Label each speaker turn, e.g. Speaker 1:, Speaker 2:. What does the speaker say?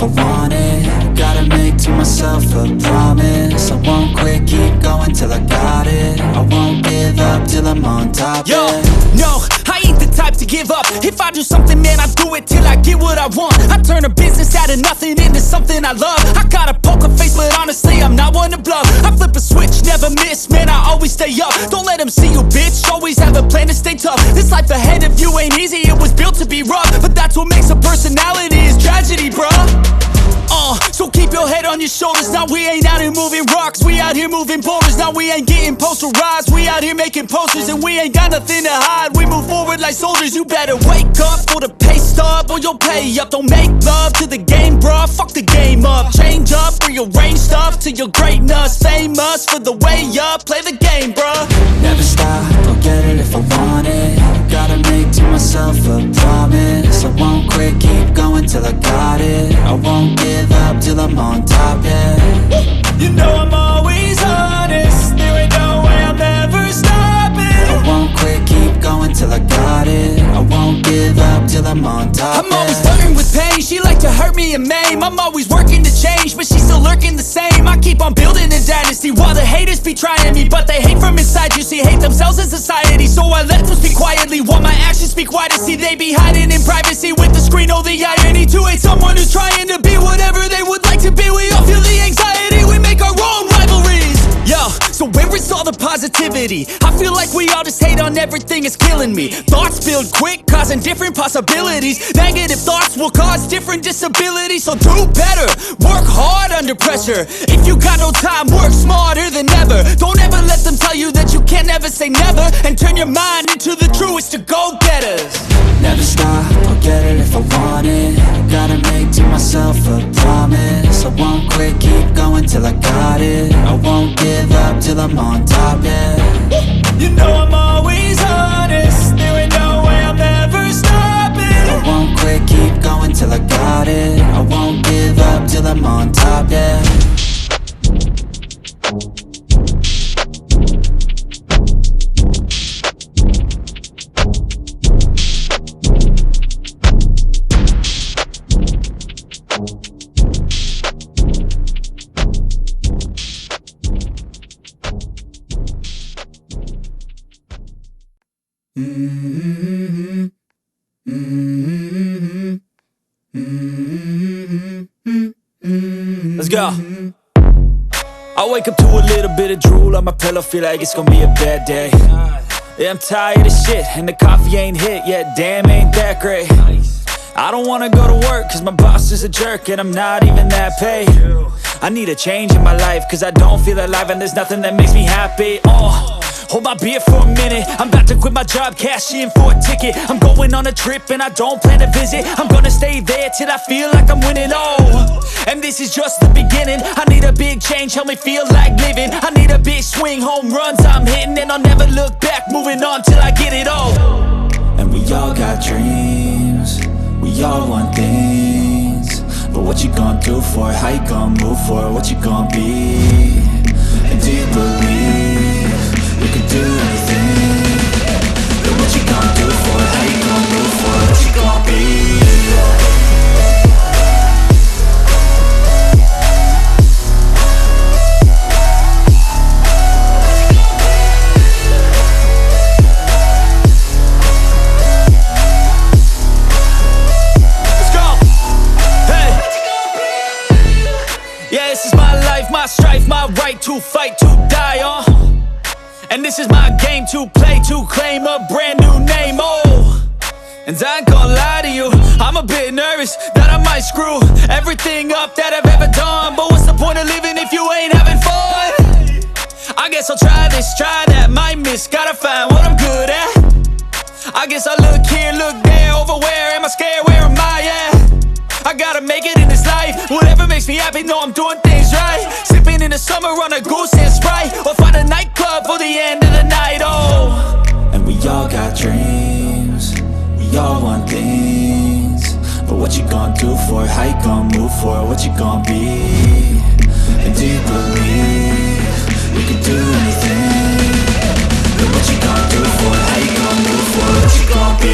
Speaker 1: if I want it. Gotta make to myself a promise. I won't quit, keep going till I got it. I won't give up till I'm on top.
Speaker 2: Yo, no, I ain't the type to give up. If I do something, man, I do it till I get what I want. I turn a business out of nothing into something I love. I got a poker face, but honestly, I'm not one to bluff. I flip a switch, never miss, man, I always stay up. Don't let them see you, bitch, always have a plan to stay tough. This life ahead of you ain't easy, it was built to be rough. But that's what makes a personality, is tragedy, bruh. So keep your head on your shoulders. Now we ain't out here moving rocks, we out here moving boulders. Now we ain't getting posterized, we out here making posters. And we ain't got nothing to hide, we move forward like soldiers. You better wake up for the pay stub, or you'll pay up. Don't make love to the game, bruh, fuck the game up. Change up, rearrange stuff to your greatness. Famous for the way up, play the game, bruh.
Speaker 1: Never stop, I'll get it if I want it. Gotta make to myself a promise. I won't quit, keep going till I got it. I won't give up till I'm on top, yeah.
Speaker 2: You know I'm always honest, there ain't no way I'm ever stopping.
Speaker 1: I won't quit, keep going till I got it. I won't give up till I'm on top,
Speaker 2: I'm always flirting with pain, she like to hurt me and maim. I'm always working to change, but she's still lurking the same. I keep on building a dynasty while the haters be trying me. But they hate from inside, you see, hate themselves in society. So I let them speak quietly while my actions speak wider. See, they be hiding in privacy with the screen, oh the irony. To hate someone who's trying to be whatever they would like to be. We all feel the anxiety, we make our own rivalries. Yo, so where is all the positivity? I feel like we all just hate on everything, it's killing me. Thoughts build quick, causing different possibilities. Negative thoughts will cause different disabilities. So do better, work hard under pressure. If you got no time, work smarter than ever. Don't ever let them tell you that you can't ever say never. And turn your mind into the truest of go-getters.
Speaker 1: Never stop, I'll get it if I want it. Gotta make to myself a promise. I won't quit, keep going till I got it. I won't give up till I'm on top, yeah.
Speaker 2: You know I'm always honest, there ain't no way I'm ever stopping.
Speaker 1: I won't quit, keep going till I got it. I won't give up till I'm on top, yeah.
Speaker 2: Let's go. I wake up to a little bit of drool on my pillow, feel like it's gonna be a bad day. Yeah, I'm tired of shit, and the coffee ain't hit yet, damn, ain't that great. I don't wanna go to work, cause my boss is a jerk, and I'm not even that paid. I need a change in my life, cause I don't feel alive, and there's nothing that makes me happy. Hold my beer for a minute, I'm about to quit my job, cash in for a ticket. I'm going on a trip and I don't plan to visit. I'm gonna stay there till I feel like I'm winning, and this is just the beginning. I need a big change, help me feel like living. I need a big swing, home runs I'm hitting. And I'll never look back, moving on till I get it all.
Speaker 1: And we all got dreams, we all want things. But what you gonna do for it? How you gonna move for it? What you gonna be? And do you believe you can do anything? But what you gonna do for it? How you gonna move for it? What you gonna be?
Speaker 2: My strife, my right to fight, to die on. And this is my game to play, to claim a brand new name, And I ain't gonna lie to you, I'm a bit nervous that I might screw everything up that I've ever done. But what's the point of living if you ain't having fun? I guess I'll try this, try that, might miss, gotta find what I'm good at. I guess I look here, look there, over where am I scared, where am I at? I gotta make it in this life, whatever makes me happy, know I'm doing things right. Sipping in the summer on a goose and Sprite, or find a nightclub for the end of the night,
Speaker 1: And we all got dreams, we all want things. But what you gonna do for it? How you gonna move for it? What you gonna be? And do you believe you can do anything? But what you gonna do for it? How you gonna move for it? What you gonna be?